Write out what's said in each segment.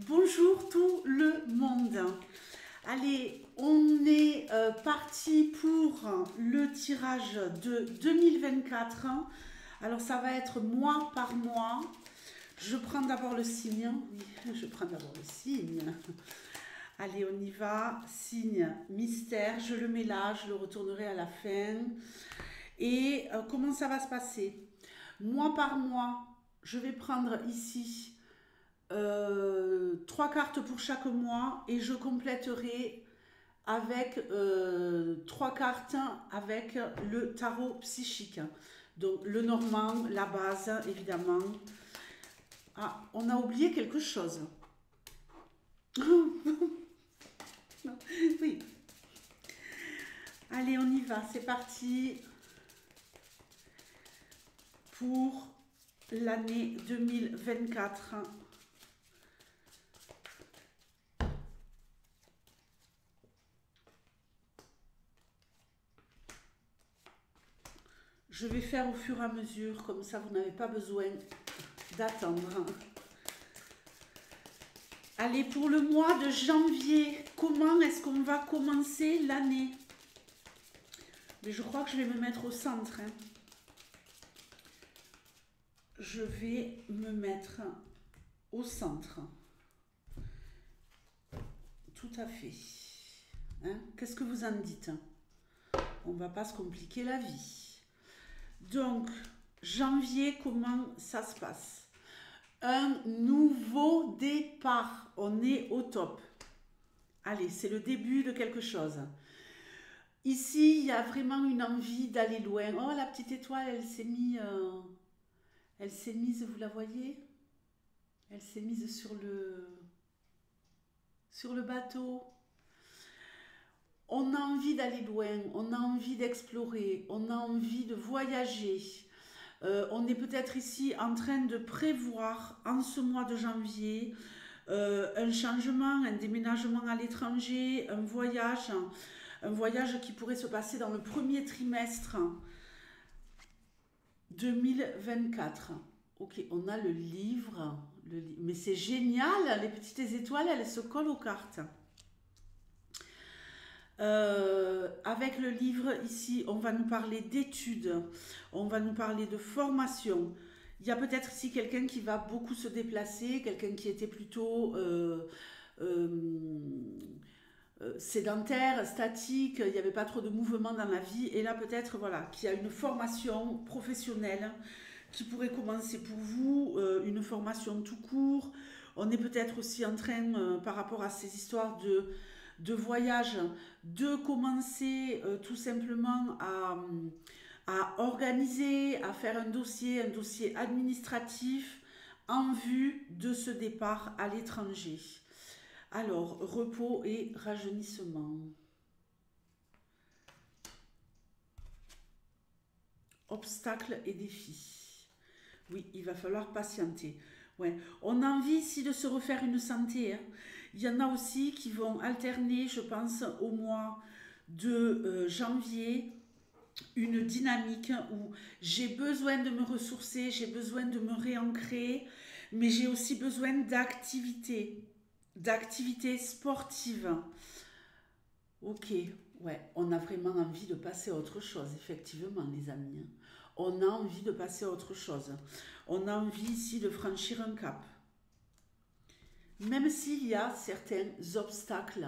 Bonjour tout le monde. Allez, on est parti pour le tirage de 2024. Alors ça va être mois par mois. Je prends d'abord le signe. Oui, je prends d'abord le signe. Allez, on y va. Signe mystère. Je le mets là, je le retournerai à la fin. Et comment ça va se passer? Mois par mois, je vais prendre ici trois cartes pour chaque mois et je compléterai avec trois cartes avec le tarot psychique. Donc le normand, la base évidemment. Ah, on a oublié quelque chose. Oui. Allez, on y va, c'est parti pour l'année 2024. Je vais faire au fur et à mesure, comme ça vous n'avez pas besoin d'attendre. Allez, pour le mois de janvier, comment est-ce qu'on va commencer l'année? Mais je crois que je vais me mettre au centre. Je vais me mettre au centre. Tout à fait. Hein? Qu'est-ce que vous en dites? On ne va pas se compliquer la vie. Donc, janvier, comment ça se passe? Un nouveau départ. On est au top. Allez, c'est le début de quelque chose. Ici, il y a vraiment une envie d'aller loin. Oh, la petite étoile, elle s'est mise, vous la voyez? Elle s'est mise sur le bateau. On a envie d'aller loin, on a envie d'explorer, on a envie de voyager. On est peut-être ici en train de prévoir en ce mois de janvier un changement, un déménagement à l'étranger, un voyage qui pourrait se passer dans le premier trimestre 2024. Ok, on a le livre, mais c'est génial, les petites étoiles, elles se collent aux cartes. Avec le livre ici, on va nous parler d'études, on va nous parler de formation. Il y a peut-être ici quelqu'un qui va beaucoup se déplacer, quelqu'un qui était plutôt euh, sédentaire, statique, il n'y avait pas trop de mouvement dans la vie. Et là peut-être voilà, qu'il y a une formation professionnelle qui pourrait commencer pour vous, une formation tout court. On est peut-être aussi en train, par rapport à ces histoires de voyage, de commencer tout simplement à organiser, à faire un dossier administratif en vue de ce départ à l'étranger. Alors, repos et rajeunissement. Obstacles et défis. Oui, il va falloir patienter. Ouais. On a envie ici de se refaire une santé. Hein. Il y en a aussi qui vont alterner, je pense, au mois de janvier, une dynamique où j'ai besoin de me ressourcer, j'ai besoin de me réancrer, mais j'ai aussi besoin d'activités sportives. Ok, ouais, on a vraiment envie de passer à autre chose, effectivement, les amis. Hein. On a envie de passer à autre chose. On a envie ici de franchir un cap. Même s'il y a certains obstacles,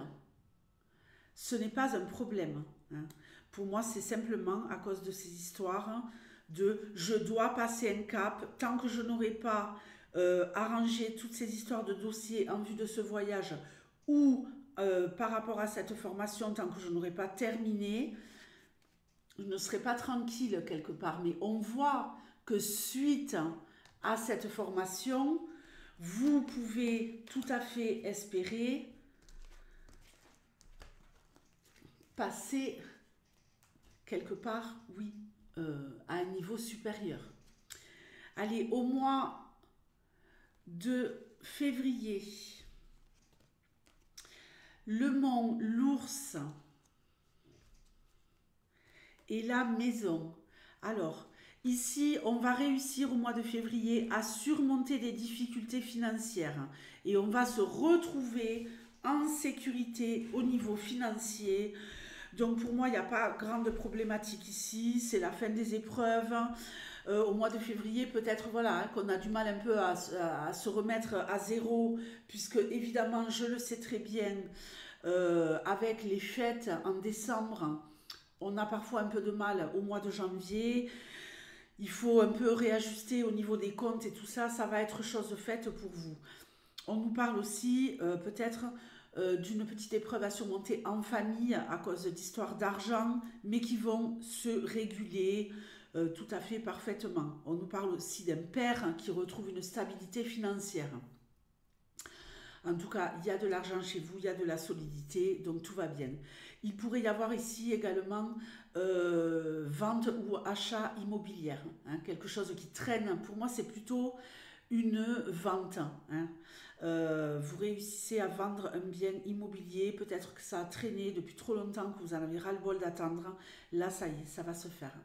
ce n'est pas un problème. Hein. Pour moi, c'est simplement à cause de ces histoires de je dois passer un cap tant que je n'aurai pas arrangé toutes ces histoires de dossiers en vue de ce voyage ou par rapport à cette formation, tant que je n'aurai pas terminé, je ne serai pas tranquille quelque part. Mais on voit que suite à cette formation, vous pouvez tout à fait espérer passer quelque part, oui, à un niveau supérieur. Allez, au mois de février, le mont, l'ours et la maison. Alors, Ici, on va réussir au mois de février à surmonter des difficultés financières et on va se retrouver en sécurité au niveau financier. Donc pour moi, il n'y a pas grande problématique ici, c'est la fin des épreuves. Au mois de février, peut-être voilà, hein, qu'on a du mal un peu à se remettre à zéro, puisque évidemment, je le sais très bien, avec les fêtes en décembre, on a parfois un peu de mal au mois de janvier. Il faut un peu réajuster au niveau des comptes et tout ça, ça va être chose faite pour vous. On nous parle aussi peut-être d'une petite épreuve à surmonter en famille à cause d'histoires d'argent, mais qui vont se réguler tout à fait parfaitement. On nous parle aussi d'un père qui retrouve une stabilité financière. En tout cas, il y a de l'argent chez vous, il y a de la solidité, donc tout va bien. Il pourrait y avoir ici également vente ou achat immobilière, hein, quelque chose qui traîne. Pour moi, c'est plutôt une vente, hein. Vous réussissez à vendre un bien immobilier, peut-être que ça a traîné depuis trop longtemps, que vous en avez ras-le-bol d'attendre. Là, ça y est, ça va se faire.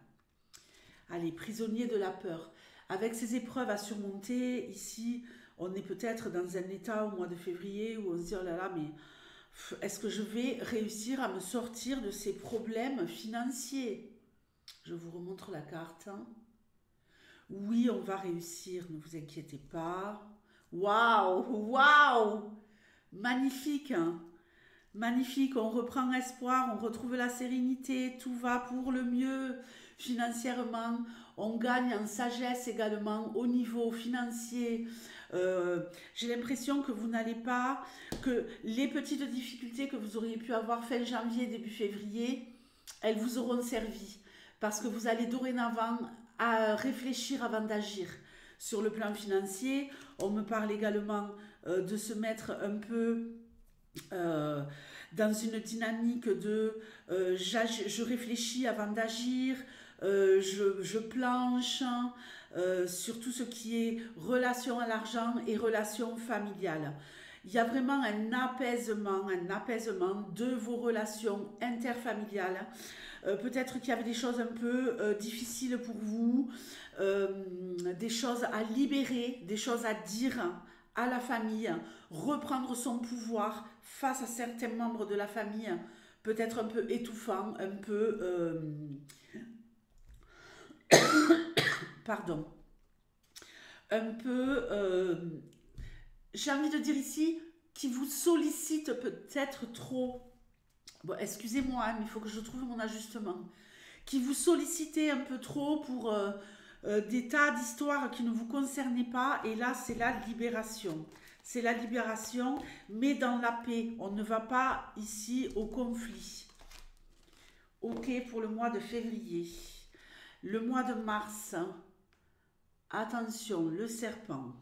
Allez, prisonnier de la peur. Avec ces épreuves à surmonter, ici, on est peut-être dans un état au mois de février où on se dit, oh là là, mais est-ce que je vais réussir à me sortir de ces problèmes financiers? Je vous remontre la carte. Oui, on va réussir, ne vous inquiétez pas. Waouh, waouh, magnifique, hein. Magnifique, on reprend espoir, on retrouve la sérénité, tout va pour le mieux financièrement, on gagne en sagesse également au niveau financier. J'ai l'impression que vous n'allez pas, que les petites difficultés que vous auriez pu avoir fin janvier, début février, elles vous auront servi parce que vous allez dorénavant à réfléchir avant d'agir. Sur le plan financier, on me parle également de se mettre un peu euh, dans une dynamique de je réfléchis avant d'agir, je planche sur tout ce qui est relation à l'argent et relation familiale. Il y a vraiment un apaisement de vos relations interfamiliales. Peut-être qu'il y avait des choses un peu difficiles pour vous, euh, des choses à libérer, des choses à dire à la famille, reprendre son pouvoir face à certains membres de la famille, peut-être un peu étouffant, un peu... pardon. Un peu... j'ai envie de dire ici, qui vous sollicite peut-être trop. Bon, excusez-moi, hein, mais il faut que je trouve mon ajustement. Qui vous sollicitez un peu trop pour des tas d'histoires qui ne vous concernaient pas. Et là, c'est la libération. C'est la libération, mais dans la paix. On ne va pas ici au conflit. Ok pour le mois de février. Le mois de mars, attention, le serpent.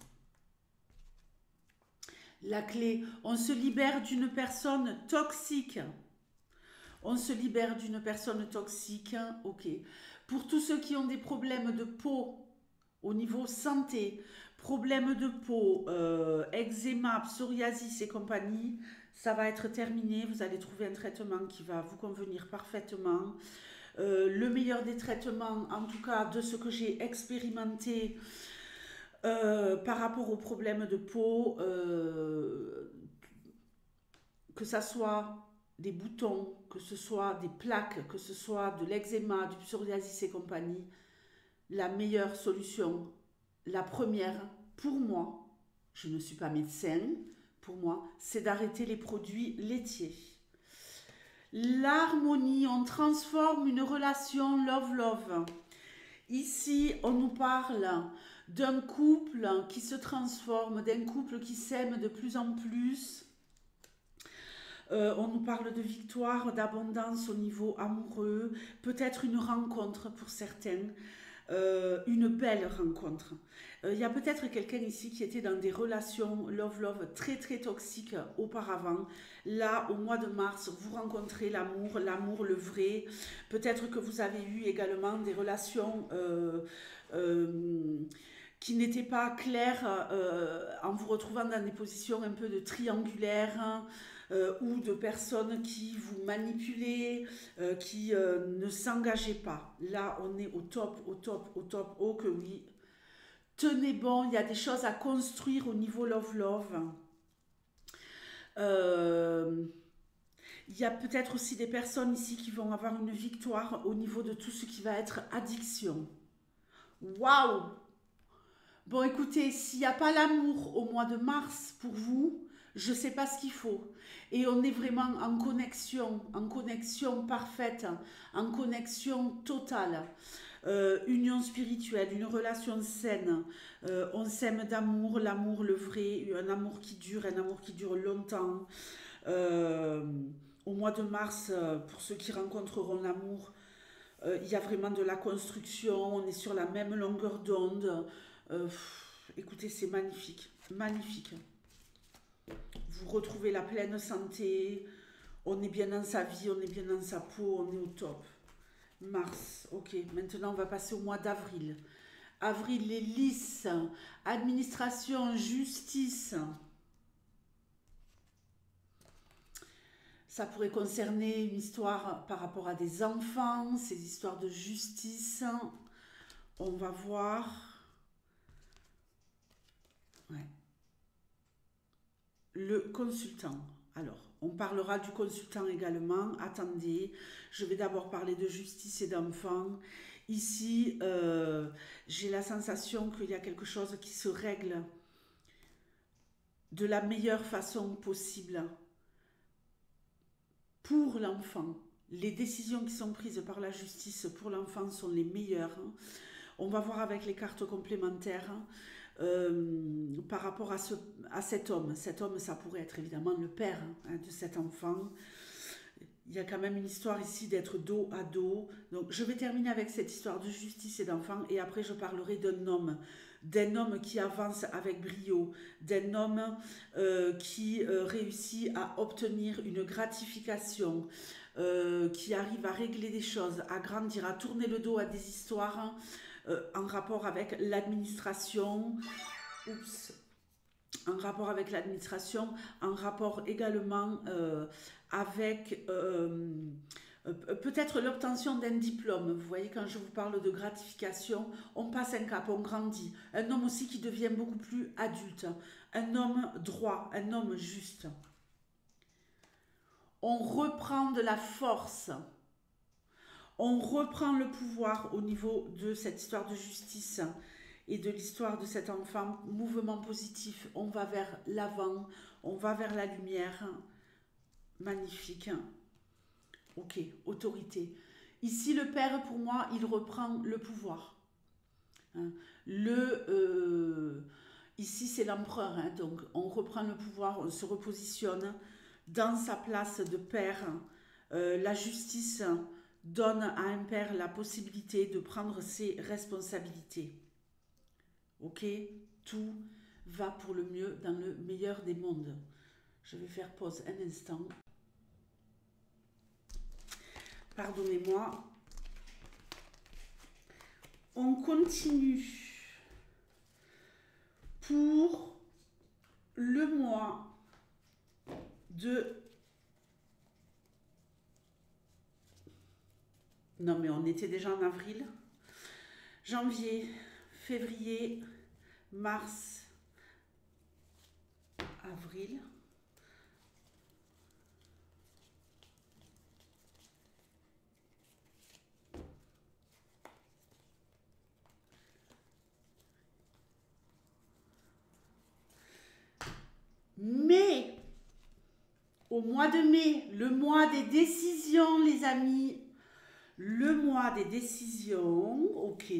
La clé, on se libère d'une personne toxique. On se libère d'une personne toxique, ok. Pour tous ceux qui ont des problèmes de peau au niveau santé, problèmes de peau, eczéma, psoriasis et compagnie, ça va être terminé. Vous allez trouver un traitement qui va vous convenir parfaitement. Le meilleur des traitements, en tout cas de ce que j'ai expérimenté par rapport aux problèmes de peau, que ça soit des boutons, que ce soit des plaques, que ce soit de l'eczéma, du psoriasis et compagnie, la meilleure solution, la première, pour moi, je ne suis pas médecin, pour moi, c'est d'arrêter les produits laitiers. L'harmonie, on transforme une relation love-love. Ici, on nous parle d'un couple qui se transforme, d'un couple qui s'aime de plus en plus. On nous parle de victoire, d'abondance au niveau amoureux, peut-être une rencontre pour certains, une belle rencontre. Il y a peut-être quelqu'un ici qui était dans des relations love-love très très toxiques auparavant. Là, au mois de mars, vous rencontrez l'amour, l'amour le vrai. Peut-être que vous avez eu également des relations qui n'étaient pas claires en vous retrouvant dans des positions un peu de triangulaire, hein. ou de personnes qui vous manipulaient, qui ne s'engageaient pas. Là, on est au top, au top, au top. Oh que oui. Tenez bon, il y a des choses à construire au niveau love. Euh, il y a peut-être aussi des personnes ici qui vont avoir une victoire au niveau de tout ce qui va être addiction. Waouh! Bon, écoutez, s'il n'y a pas l'amour au mois de mars pour vous, je ne sais pas ce qu'il faut. Et on est vraiment en connexion parfaite, en connexion totale. Union spirituelle, une relation saine. On s'aime d'amour, l'amour, le vrai, un amour qui dure longtemps. Euh, Au mois de mars, pour ceux qui rencontreront l'amour, il y a vraiment de la construction, on est sur la même longueur d'onde. Écoutez, c'est magnifique, magnifique. Vous retrouvez la pleine santé, on est bien dans sa vie, on est bien dans sa peau, on est au top. Mars, ok. Maintenant, on va passer au mois d'avril. Avril, les lys, administration, justice. Ça pourrait concerner une histoire par rapport à des enfants, ces histoires de justice. On va voir. Ouais. Le consultant. Alors, on parlera du consultant également. Attendez, je vais d'abord parler de justice et d'enfants. Ici, j'ai la sensation qu'il y a quelque chose qui se règle de la meilleure façon possible pour l'enfant. Les décisions qui sont prises par la justice pour l'enfant sont les meilleures. On va voir avec les cartes complémentaires par rapport à cet homme. Cet homme, ça pourrait être évidemment le père de cet enfant. Il y a quand même une histoire ici d'être dos à dos. Donc je vais terminer avec cette histoire de justice et d'enfant et après je parlerai d'un homme qui avance avec brio, d'un homme qui réussit à obtenir une gratification, qui arrive à régler des choses, à grandir, à tourner le dos à des histoires en rapport avec l'administration. Oups. En rapport avec l'administration, en rapport également avec peut-être l'obtention d'un diplôme. Vous voyez, quand je vous parle de gratification, on passe un cap, on grandit. Un homme aussi qui devient beaucoup plus adulte, un homme droit, un homme juste. On reprend de la force, on reprend le pouvoir au niveau de cette histoire de justice et de l'histoire de cet enfant. Mouvement positif, on va vers l'avant, on va vers la lumière. Magnifique. Ok, autorité. Ici, le père, pour moi, il reprend le pouvoir. Ici, c'est l'empereur, donc on reprend le pouvoir, on se repositionne dans sa place de père. La justice donne à un père la possibilité de prendre ses responsabilités. Ok, tout va pour le mieux dans le meilleur des mondes. Je vais faire pause un instant. Pardonnez-moi. On continue pour le mois de... Non mais on était déjà en avril. Janvier, février, mars, avril. Mais, au mois de mai, le mois des décisions, les amis. Le mois des décisions, ok.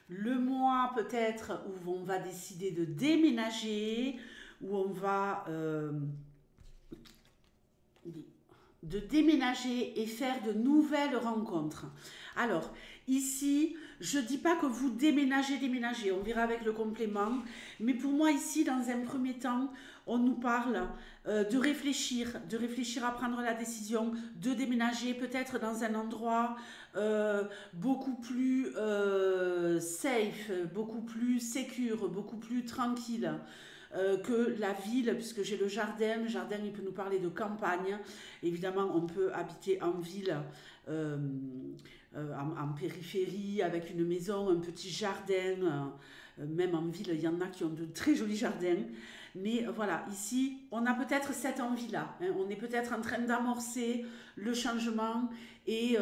Le mois peut-être où on va décider de déménager, où on va de déménager et faire de nouvelles rencontres. Alors, ici, je ne dis pas que vous déménagez, on verra avec le complément, mais pour moi ici, dans un premier temps, on nous parle de réfléchir à prendre la décision de déménager peut-être dans un endroit beaucoup plus safe, beaucoup plus sécure, beaucoup plus tranquille. que la ville, puisque j'ai le jardin. Le jardin, il peut nous parler de campagne. Évidemment, on peut habiter en ville, euh, en périphérie, avec une maison, un petit jardin. Même en ville, il y en a qui ont de très jolis jardins. Mais voilà, ici, on a peut-être cette envie-là, hein. On est peut-être en train d'amorcer le changement et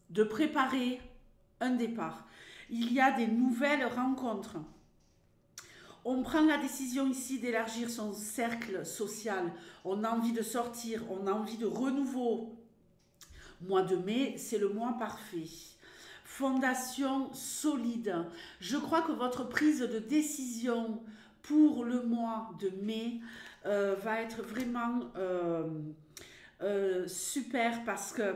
de préparer un départ. Il y a des nouvelles rencontres. On prend la décision ici d'élargir son cercle social. On a envie de sortir, on a envie de renouveau. Mois de mai, c'est le mois parfait. Fondation solide. Je crois que votre prise de décision pour le mois de mai va être vraiment super parce que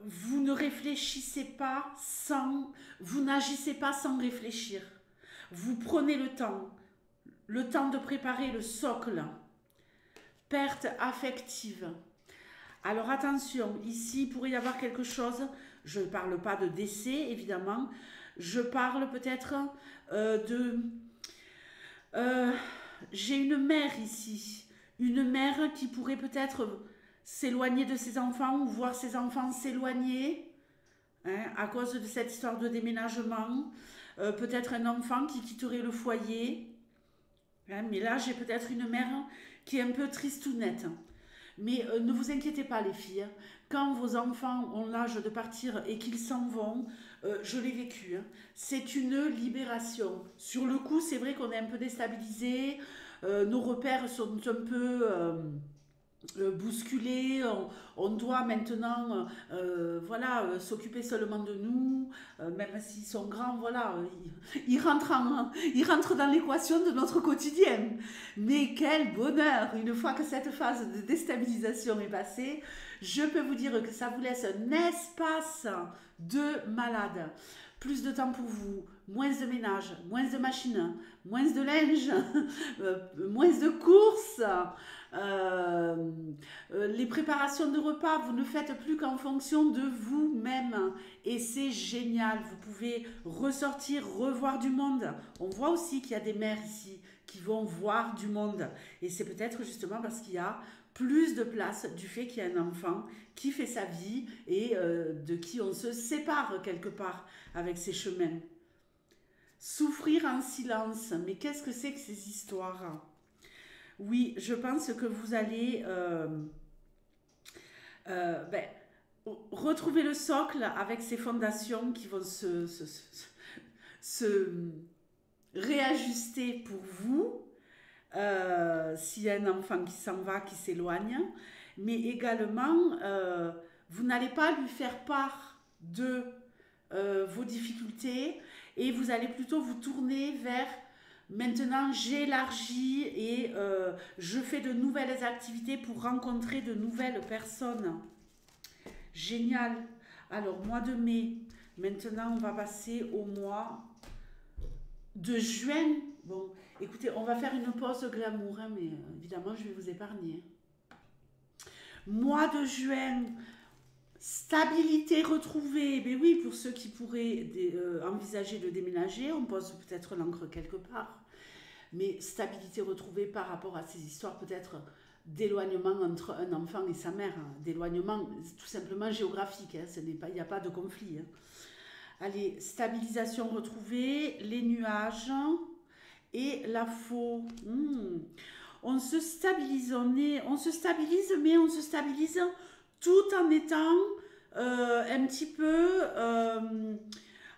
vous ne réfléchissez pas vous n'agissez pas sans réfléchir. Vous prenez le temps de préparer le socle. Perte affective. Alors attention, ici il pourrait y avoir quelque chose, je ne parle pas de décès évidemment, je parle peut-être j'ai une mère ici, une mère qui pourrait peut-être s'éloigner de ses enfants ou voir ses enfants s'éloigner, hein, à cause de cette histoire de déménagement, peut-être un enfant qui quitterait le foyer, hein, mais là j'ai peut-être une mère qui est un peu tristounette. Mais ne vous inquiétez pas les filles, quand vos enfants ont l'âge de partir et qu'ils s'en vont, je l'ai vécu, hein, c'est une libération. Sur le coup, c'est vrai qu'on est un peu déstabilisé, nos repères sont un peu bousculés, on doit maintenant voilà, s'occuper seulement de nous, même s'ils sont grands, voilà, ils rentrent dans l'équation de notre quotidien. Mais quel bonheur! Une fois que cette phase de déstabilisation est passée, je peux vous dire que ça vous laisse un espace de malade. Plus de temps pour vous, moins de ménage, moins de machines, moins de linge, moins de courses. Les préparations de repas, vous ne faites plus qu'en fonction de vous-même. Et c'est génial. Vous pouvez ressortir, revoir du monde. On voit aussi qu'il y a des mères ici qui vont voir du monde. Et c'est peut-être justement parce qu'il y a plus de place du fait qu'il y a un enfant qui fait sa vie et de qui on se sépare quelque part avec ses chemins. Souffrir en silence, mais qu'est-ce que c'est que ces histoires? Oui, je pense que vous allez ben, retrouver le socle avec ces fondations qui vont se réajuster pour vous. S'il y a un enfant qui s'en va, qui s'éloigne, mais également, vous n'allez pas lui faire part de vos difficultés et vous allez plutôt vous tourner vers maintenant j'élargis et je fais de nouvelles activités pour rencontrer de nouvelles personnes. Génial. Alors, mois de mai, maintenant on va passer au mois de juin. Bon, écoutez, on va faire une pause glamour, hein, mais évidemment, je vais vous épargner. Mois de juin, stabilité retrouvée. Ben oui, pour ceux qui pourraient envisager de déménager, on pose peut-être l'encre quelque part. Mais stabilité retrouvée par rapport à ces histoires peut-être d'éloignement entre un enfant et sa mère. Hein. D'éloignement tout simplement géographique, hein, il n'y a pas de conflit. Hein. Allez, stabilisation retrouvée, les nuages et la faux. On se stabilise, on se stabilise, mais on se stabilise tout en étant un petit peu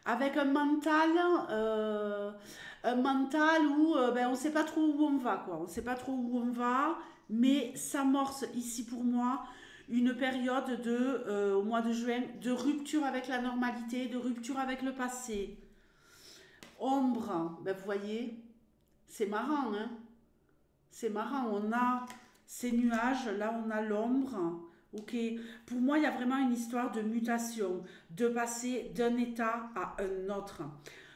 avec un mental où ben, on ne sait pas trop où on va, quoi. On ne sait pas trop où on va, mais s'amorce ici pour moi une période au mois de juin de rupture avec la normalité, de rupture avec le passé. Ombre, ben, vous voyez, c'est marrant, hein? C'est marrant, on a ces nuages, là on a l'ombre. Ok, pour moi il y a vraiment une histoire de mutation, de passer d'un état à un autre,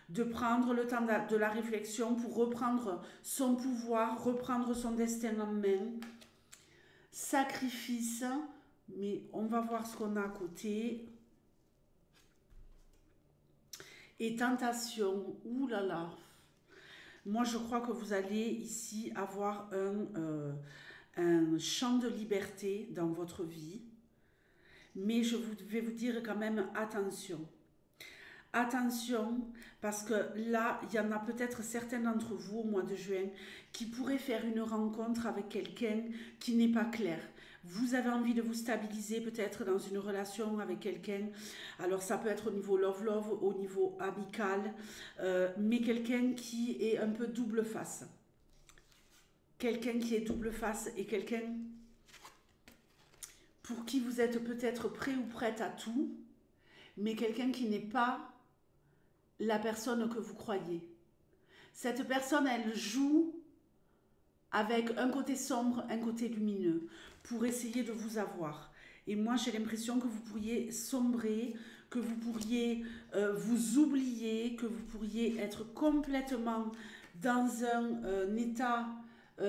de prendre le temps de la réflexion pour reprendre son pouvoir, reprendre son destin en main. Sacrifice, mais on va voir ce qu'on a à côté. Et tentation, ouh là là. Moi, je crois que vous allez ici avoir un champ de liberté dans votre vie. Mais vais vous dire quand même attention. Attention, parce que là, il y en a peut-être certains d'entre vous au mois de juin qui pourraient faire une rencontre avec quelqu'un qui n'est pas clair. Vous avez envie de vous stabiliser peut-être dans une relation avec quelqu'un. Alors ça peut être au niveau love-love, au niveau amical, mais quelqu'un qui est un peu double face. Quelqu'un qui est double face et quelqu'un pour qui vous êtes peut-être prêt ou prête à tout, mais quelqu'un qui n'est pas la personne que vous croyez. Cette personne, elle joue avec un côté sombre, un côté lumineux, pour essayer de vous avoir. Et moi, j'ai l'impression que vous pourriez sombrer, que vous pourriez vous oublier, que vous pourriez être complètement dans un état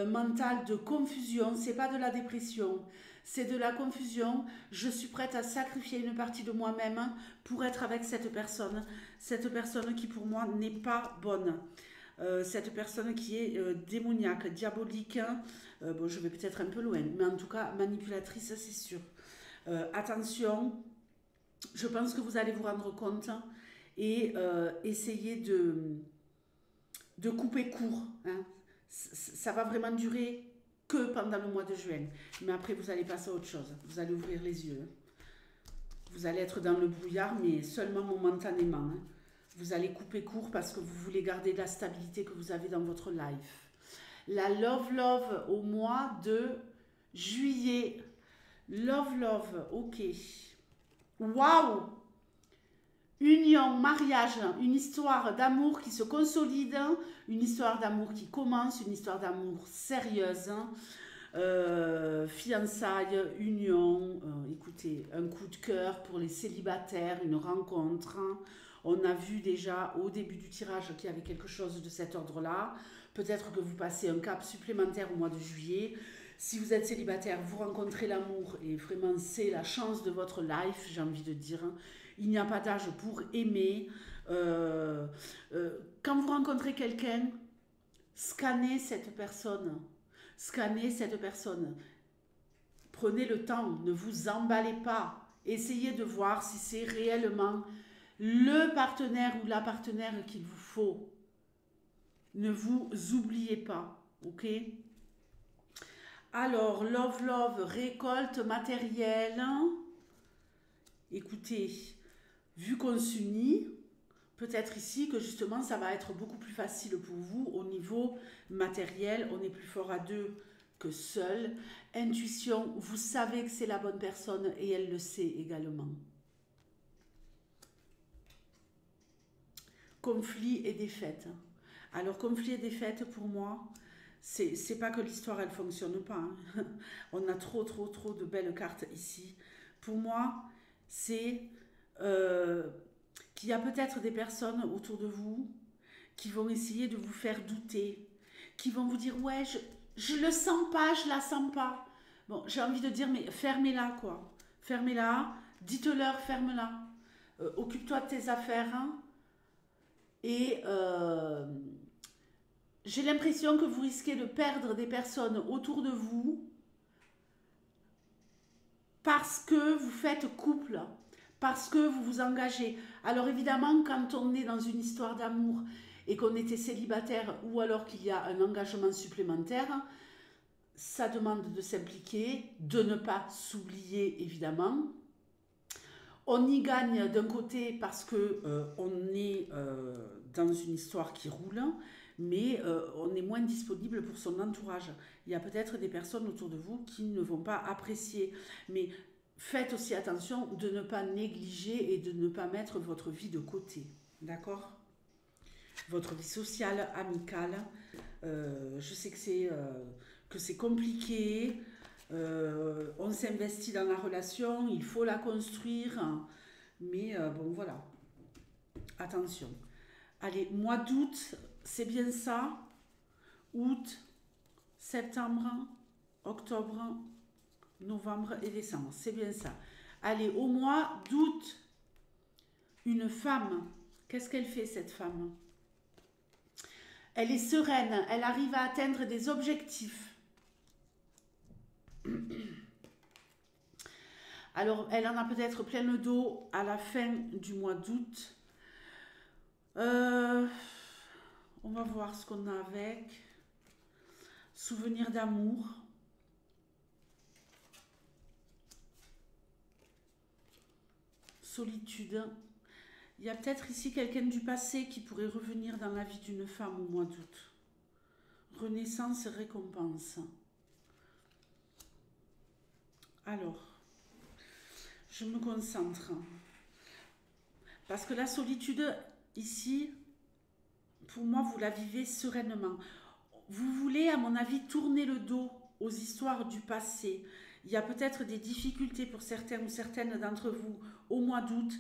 mental de confusion. C'est pas de la dépression, c'est de la confusion. Je suis prête à sacrifier une partie de moi-même pour être avec cette personne qui pour moi n'est pas bonne. Cette personne qui est démoniaque, diabolique, bon, je vais peut-être un peu loin, mais en tout cas manipulatrice, c'est sûr. Attention, je pense que vous allez vous rendre compte et essayer de couper court. Hein. Ça va vraiment durer que pendant le mois de juin, mais après vous allez passer à autre chose, vous allez ouvrir les yeux. Vous allez être dans le brouillard, mais seulement momentanément. Hein. Vous allez couper court parce que vous voulez garder la stabilité que vous avez dans votre life. La love au mois de juillet. Love, ok. Waouh! Union, mariage, une histoire d'amour qui se consolide, une histoire d'amour qui commence, une histoire d'amour sérieuse. Fiançailles, union, écoutez, un coup de cœur pour les célibataires, une rencontre. On a vu déjà au début du tirage qu'il y avait quelque chose de cet ordre-là. Peut-être que vous passez un cap supplémentaire au mois de juillet. Si vous êtes célibataire, vous rencontrez l'amour et vraiment c'est la chance de votre life, j'ai envie de dire. Il n'y a pas d'âge pour aimer. Quand vous rencontrez quelqu'un, scannez cette personne. Scannez cette personne. Prenez le temps, ne vous emballez pas. Essayez de voir si c'est réellement le partenaire ou la partenaire qu'il vous faut. Ne vous oubliez pas, ok? Alors, love, récolte matérielle. Écoutez, vu qu'on s'unit, peut-être ici que justement ça va être beaucoup plus facile pour vous au niveau matériel. On est plus fort à deux que seul. Intuition, vous savez que c'est la bonne personne et elle le sait également. Conflit et défaite. Alors, conflit et défaite, pour moi, c'est pas que l'histoire, elle fonctionne pas. Hein. On a trop de belles cartes ici. Pour moi, c'est qu'il y a peut-être des personnes autour de vous qui vont essayer de vous faire douter, qui vont vous dire, ouais, je le sens pas, je la sens pas. Bon, j'ai envie de dire, mais fermez-la, quoi. Fermez-la, dites-leur, ferme-la. Occupe-toi de tes affaires, hein. Et j'ai l'impression que vous risquez de perdre des personnes autour de vous parce que vous faites couple, parce que vous vous engagez. Alors évidemment, quand on est dans une histoire d'amour et qu'on était célibataire ou alors qu'il y a un engagement supplémentaire, ça demande de s'impliquer, de ne pas s'oublier évidemment. On y gagne d'un côté parce que on est dans une histoire qui roule, mais on est moins disponible pour son entourage. Il y a peut-être des personnes autour de vous qui ne vont pas apprécier, mais faites aussi attention de ne pas négliger et de ne pas mettre votre vie de côté, d'accord? Votre vie sociale, amicale, je sais que c'est compliqué. On s'investit dans la relation, il faut la construire, mais bon voilà, attention. Allez, mois d'août, c'est bien ça. Août, septembre, octobre, novembre et décembre, c'est bien ça. Allez, au mois d'août, une femme, qu'est-ce qu'elle fait cette femme? Elle est sereine, elle arrive à atteindre des objectifs. Alors, elle en a peut-être plein le dos à la fin du mois d'août. On va voir ce qu'on a avec. Souvenir d'amour. Solitude. Il y a peut-être ici quelqu'un du passé qui pourrait revenir dans la vie d'une femme au mois d'août. Renaissance et récompense. Alors, je me concentre. Parce que la solitude, ici, pour moi, vous la vivez sereinement. Vous voulez, à mon avis, tourner le dos aux histoires du passé. Il y a peut-être des difficultés pour certains ou certaines d'entre vous au mois d'août.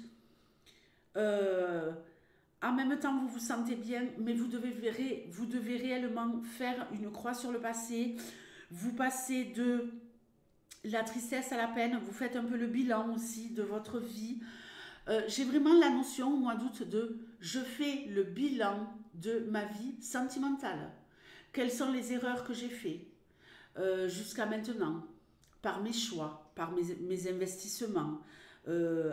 En même temps, vous vous sentez bien, mais vous devez réellement faire une croix sur le passé. Vous passez de la tristesse à la peine. Vous faites un peu le bilan aussi de votre vie. J'ai vraiment la notion au mois d'août de je fais le bilan de ma vie sentimentale. Quelles sont les erreurs que j'ai faites jusqu'à maintenant, par mes choix, par mes investissements,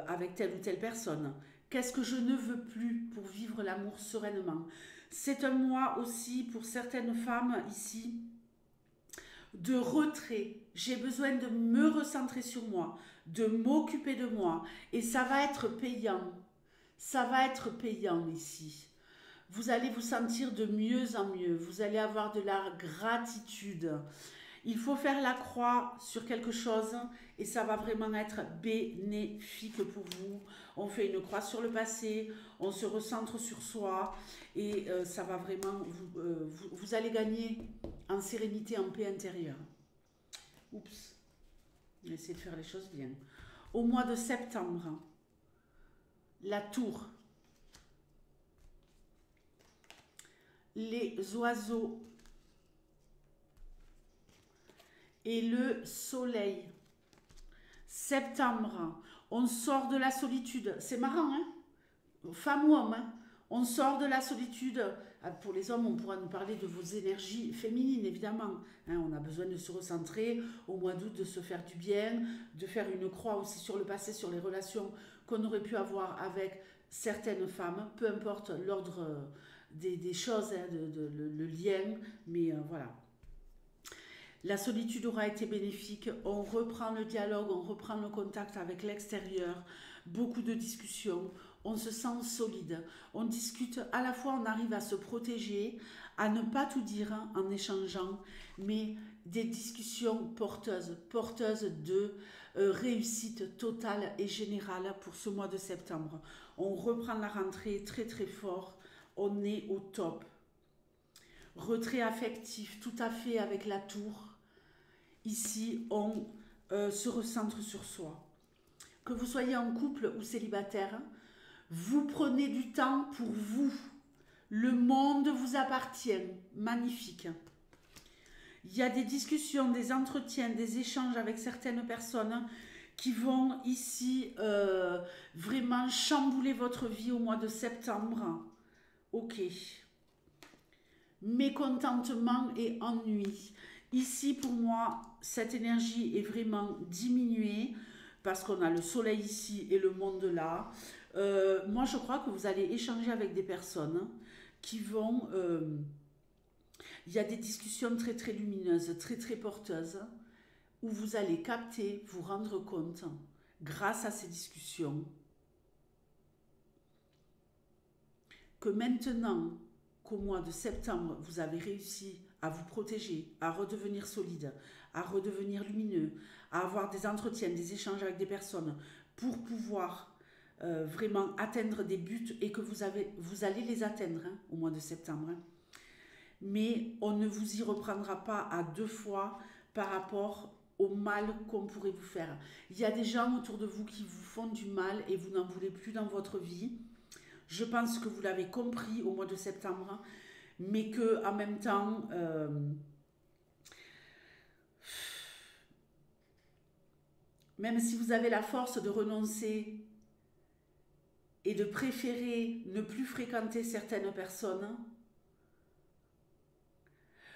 avec telle ou telle personne. Qu'est-ce que je ne veux plus pour vivre l'amour sereinement? C'est un mois aussi pour certaines femmes ici de retrait. J'ai besoin de me recentrer sur moi, de m'occuper de moi. Et ça va être payant. Ça va être payant ici. Vous allez vous sentir de mieux en mieux. Vous allez avoir de la gratitude. Il faut faire la croix sur quelque chose et ça va vraiment être bénéfique pour vous. On fait une croix sur le passé, on se recentre sur soi et ça va vraiment, vous allez gagner en sérénité, en paix intérieure. Oups, on va essayer de faire les choses bien. Au mois de septembre, la tour, les oiseaux et le soleil. Septembre, on sort de la solitude. C'est marrant, hein? Femme ou homme, hein? On sort de la solitude. Pour les hommes, on pourra nous parler de vos énergies féminines, évidemment. Hein, on a besoin de se recentrer au mois d'août, de se faire du bien, de faire une croix aussi sur le passé, sur les relations qu'on aurait pu avoir avec certaines femmes, peu importe l'ordre des choses, hein, le lien, mais voilà. La solitude aura été bénéfique, on reprend le dialogue, on reprend le contact avec l'extérieur, beaucoup de discussions, on se sent solide, on discute, à la fois on arrive à se protéger, à ne pas tout dire en échangeant, mais des discussions porteuses de réussite totale et générale pour ce mois de septembre. On reprend la rentrée très très fort, on est au top. Retrait affectif, tout à fait avec la tour. Ici, on se recentre sur soi. Que vous soyez en couple ou célibataire, vous prenez du temps pour vous. Le monde vous appartient. Magnifique. Il y a des discussions, des entretiens, des échanges avec certaines personnes qui vont ici vraiment chambouler votre vie au mois de septembre. Ok. Mécontentement et ennui. Ici, pour moi, cette énergie est vraiment diminuée parce qu'on a le soleil ici et le monde là. Moi, je crois que vous allez échanger avec des personnes qui vont... il y a des discussions très très lumineuses, très très porteuses, où vous allez capter, vous rendre compte, grâce à ces discussions, que maintenant qu'au mois de septembre, vous avez réussi à vous protéger, à redevenir solide, à redevenir lumineux, à avoir des entretiens, des échanges avec des personnes pour pouvoir vraiment atteindre des buts et que vous allez les atteindre hein, au mois de septembre. Hein. Mais on ne vous y reprendra pas à deux fois par rapport au mal qu'on pourrait vous faire. Il y a des gens autour de vous qui vous font du mal et vous n'en voulez plus dans votre vie. Je pense que vous l'avez compris au mois de septembre, mais que en même temps, même si vous avez la force de renoncer et de préférer ne plus fréquenter certaines personnes,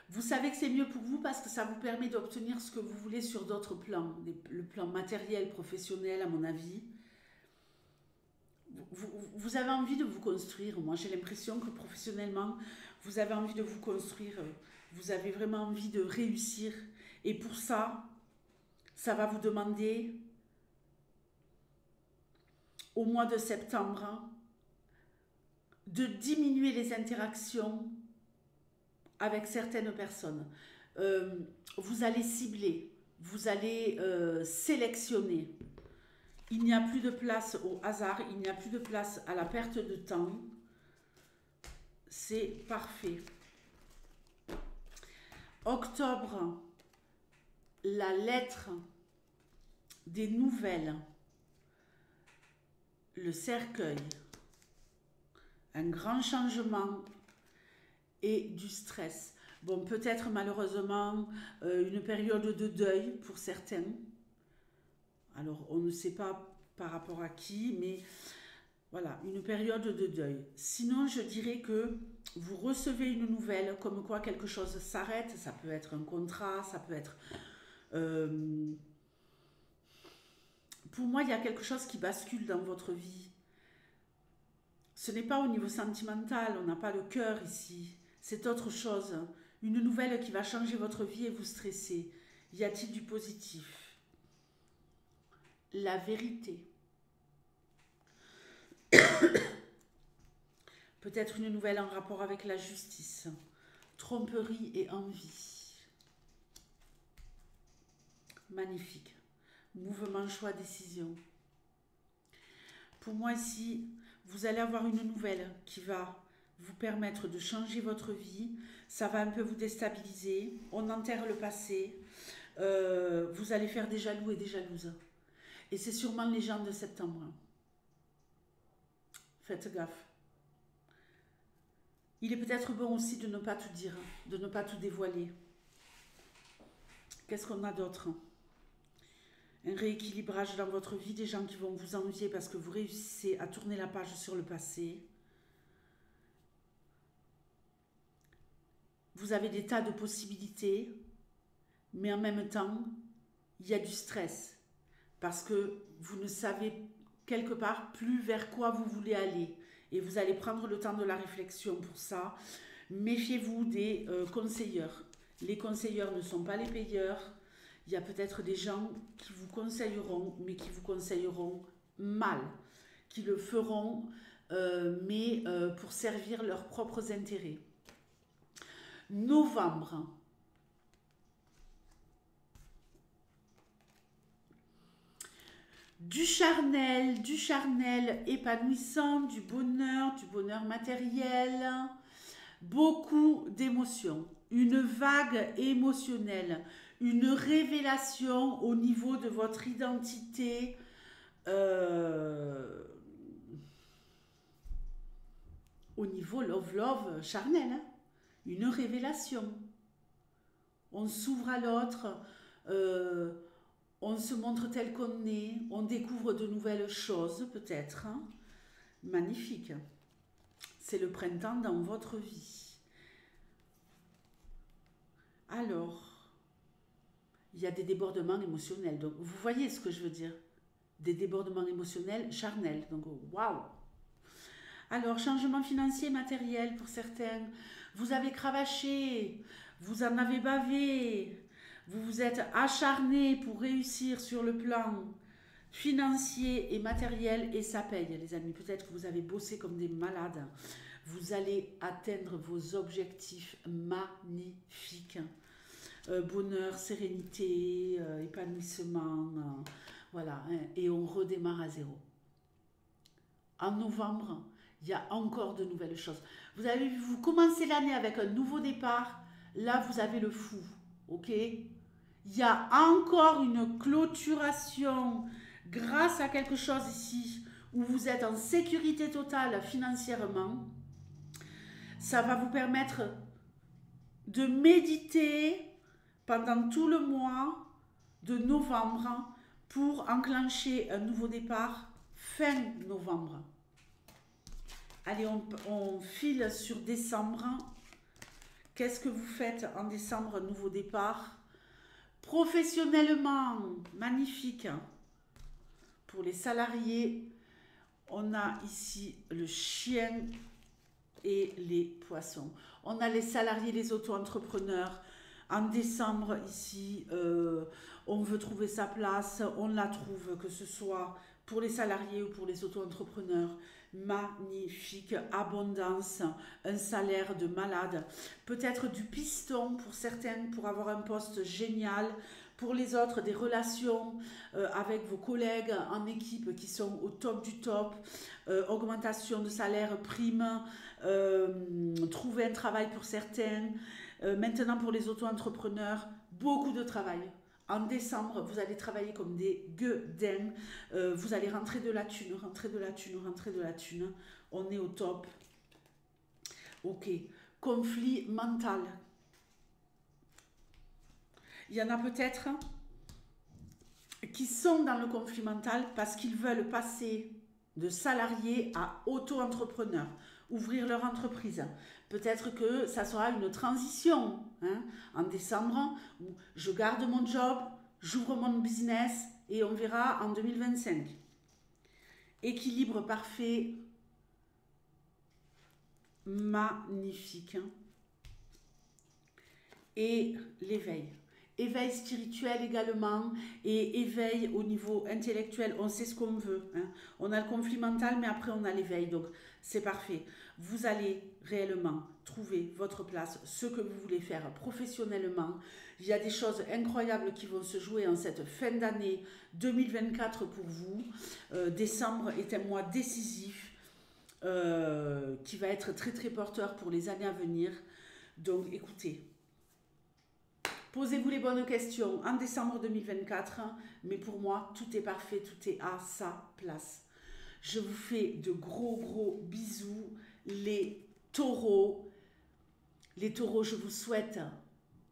Vous savez que c'est mieux pour vous parce que ça vous permet d'obtenir ce que vous voulez sur d'autres plans. Le plan matériel, professionnel, à mon avis. Vous avez envie de vous construire. Moi, j'ai l'impression que professionnellement, vous avez envie de vous construire. Vous avez vraiment envie de réussir. Et pour ça, ça va vous demander, au mois de septembre, de diminuer les interactions avec certaines personnes. Vous allez cibler, vous allez sélectionner. Il n'y a plus de place au hasard, il n'y a plus de place à la perte de temps. C'est parfait. Octobre, la lettre des nouvelles, le cercueil, un grand changement et du stress. Bon, peut-être malheureusement une période de deuil pour certains. Alors, on ne sait pas par rapport à qui, mais voilà, une période de deuil. Sinon, je dirais que vous recevez une nouvelle, comme quoi quelque chose s'arrête. Ça peut être un contrat, ça peut être... pour moi, il y a quelque chose qui bascule dans votre vie. Ce n'est pas au niveau sentimental, on n'a pas le cœur ici. C'est autre chose. Une nouvelle qui va changer votre vie et vous stresser. Y a-t-il du positif? La vérité. Peut-être une nouvelle en rapport avec la justice. Tromperie et envie. Magnifique. Mouvement, choix, décision. Pour moi ici, vous allez avoir une nouvelle qui va vous permettre de changer votre vie. Ça va un peu vous déstabiliser. On enterre le passé. Vous allez faire des jaloux et des jalouses. Et c'est sûrement les gens de septembre. Faites gaffe. Il est peut-être bon aussi de ne pas tout dire, de ne pas tout dévoiler. Qu'est-ce qu'on a d'autre? Un rééquilibrage dans votre vie, des gens qui vont vous envier parce que vous réussissez à tourner la page sur le passé. Vous avez des tas de possibilités, mais en même temps, il y a du stress parce que vous ne savez quelque part plus vers quoi vous voulez aller. Et vous allez prendre le temps de la réflexion pour ça. Méfiez-vous des conseilleurs. Les conseilleurs ne sont pas les payeurs. Il y a peut-être des gens qui vous conseilleront, mais qui vous conseilleront mal. Qui le feront, mais pour servir leurs propres intérêts. Novembre. Du charnel épanouissant, du bonheur matériel, beaucoup d'émotions, une vague émotionnelle, une révélation au niveau de votre identité, au niveau love charnel, hein, une révélation. On s'ouvre à l'autre, on se montre tel qu'on est, on découvre de nouvelles choses peut-être. Hein. Magnifique. C'est le printemps dans votre vie. Alors, il y a des débordements émotionnels. Donc, vous voyez ce que je veux dire? Des débordements émotionnels charnels. Donc, waouh! Alors, changement financier, matériel pour certains. Vous avez cravaché, vous en avez bavé. Vous vous êtes acharné pour réussir sur le plan financier et matériel et ça paye, les amis. Peut-être que vous avez bossé comme des malades. Vous allez atteindre vos objectifs magnifiques. Bonheur, sérénité, épanouissement. Voilà, hein, et on redémarre à zéro. En novembre, il y a encore de nouvelles choses. Vous avez vu, vous commencez l'année avec un nouveau départ. Là, vous avez le fou. Ok? Il y a encore une clôturation grâce à quelque chose ici où vous êtes en sécurité totale financièrement. Ça va vous permettre de méditer pendant tout le mois de novembre pour enclencher un nouveau départ fin novembre. Allez, on file sur décembre. Qu'est-ce que vous faites en décembre, nouveau départ? Professionnellement, magnifique. Pour les salariés, on a ici le chien et les poissons. On a les salariés, les auto-entrepreneurs. En décembre, ici, on veut trouver sa place, on la trouve, que ce soit pour les salariés ou pour les auto-entrepreneurs. Magnifique, abondance, un salaire de malade, peut-être du piston pour certaines pour avoir un poste génial, pour les autres des relations avec vos collègues en équipe qui sont au top du top, augmentation de salaire, prime, trouver un travail pour certaines. Maintenant pour les auto-entrepreneurs, beaucoup de travail. En décembre, vous allez travailler comme des gueudins. Vous allez rentrer de la thune, rentrer de la thune, rentrer de la thune. On est au top. Ok. Conflit mental. Il y en a peut-être qui sont dans le conflit mental parce qu'ils veulent passer de salariés à auto-entrepreneurs, ouvrir leur entreprise. Peut-être que ça sera une transition en décembre où je garde mon job, j'ouvre mon business et on verra en 2025. Équilibre parfait, magnifique. Et l'éveil. Éveil spirituel également et éveil au niveau intellectuel, on sait ce qu'on veut. On a le conflit mental mais après on a l'éveil, donc c'est parfait. Vous allez réellement trouver votre place, ce que vous voulez faire professionnellement. Il y a des choses incroyables qui vont se jouer en cette fin d'année 2024 pour vous. Décembre est un mois décisif qui va être très très porteur pour les années à venir. Donc écoutez, posez-vous les bonnes questions en décembre 2024, mais pour moi, tout est parfait, tout est à sa place. Je vous fais de gros bisous, les taureaux. Les taureaux, je vous souhaite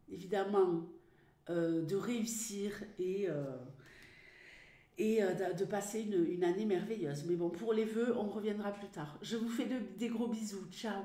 évidemment de réussir et de passer une année merveilleuse. Mais bon, pour les vœux, on reviendra plus tard. Je vous fais des gros bisous. Ciao.